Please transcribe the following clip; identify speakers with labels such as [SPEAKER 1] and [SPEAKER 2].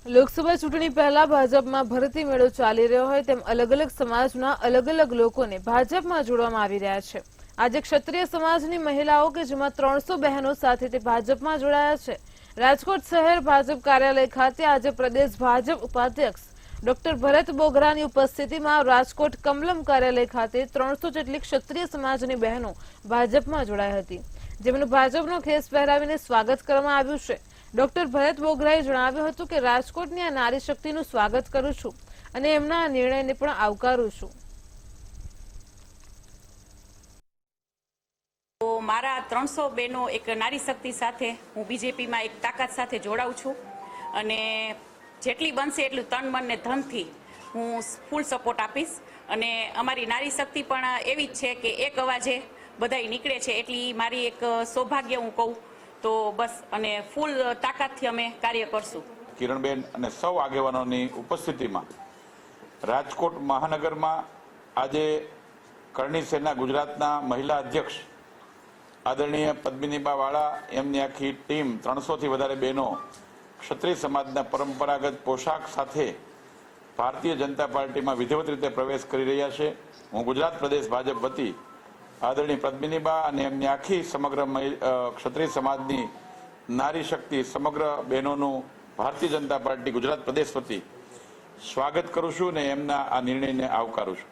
[SPEAKER 1] લોકસભા ચૂંટણી પહેલા ભાજપમાં ભરતી મેળો ચાલી રહ્યો હોય તેમ અલગ અલગ સમાજના અલગ અલગ લોકોને ભાજપમાં જોડવામાં આવી રહ્યા છે। આજે ક્ષત્રિય સમાજની મહિલાઓ કે જેમાં 300 બહેનો સાથે તે ભાજપમાં જોડાયા છે। રાજકોટ શહેર ભાજપ કાર્યાલય ખાતે આજે પ્રદેશ ભાજપ ઉપાધ્યક્ષ ડોક્ટર ભરત બોગરાની ઉપસ્થિતિમાં રાજકોટ કમલમ કાર્યાલય ખાતે 300 જેટલી ક્ષત્રિય સમાજની બહેનો ભાજપમાં જોડાઈ હતી, જેમનું ભાજપનો ખેસ પહેરાવીને સ્વાગત કરવામાં આવ્યું છે। ડોક્ટર ભરત બોગરાએ જણાવ્યું હતું કે રાજકોટની આ નારી શક્તિનું સ્વાગત કરું છું અને એમના આ નિર્ણયને પણ આવકારું છું।
[SPEAKER 2] તો મારા 300 બહેનો એક નારી શક્તિ સાથે હું બીજેપીમાં એક તાકાત સાથે જોડાઉં છું અને જેટલી બનશે એટલું તન મન ને ધનથી હું ફૂલ સપોર્ટ આપીશ અને અમારી નારી શક્તિ પણ એવી જ છે કે એક અવાજે બધાય નીકળે છે, એટલી મારી એક સૌભાગ્ય હું કહું તો બસ, અને ફૂલ તાકાતથી અમે કાર્ય કરશું।
[SPEAKER 3] કિરણબેન અને સૌ આગેવાનોની ઉપસ્થિતિમાં રાજકોટ મહાનગરમાં આજે કરણી સેના ગુજરાતના મહિલા અધ્યક્ષ આદરણીય પદ્મિનીબા વાળા એમની આખી ટીમ 300થી વધારે બહેનો ક્ષત્રિય સમાજના પરંપરાગત પોશાક સાથે ભારતીય જનતા પાર્ટીમાં વિધિવત રીતે પ્રવેશ કરી રહ્યા છે। હું ગુજરાત પ્રદેશ ભાજપ વતી આદરણીય પદ્મિનીબા અને એમની આખી સમગ્ર ક્ષત્રિય સમાજની નારી શક્તિ સમગ્ર બહેનોનું ભારતીય જનતા પાર્ટી ગુજરાત પ્રદેશ વતી સ્વાગત કરું છું અને એમના આ નિર્ણયને આવકારું છું।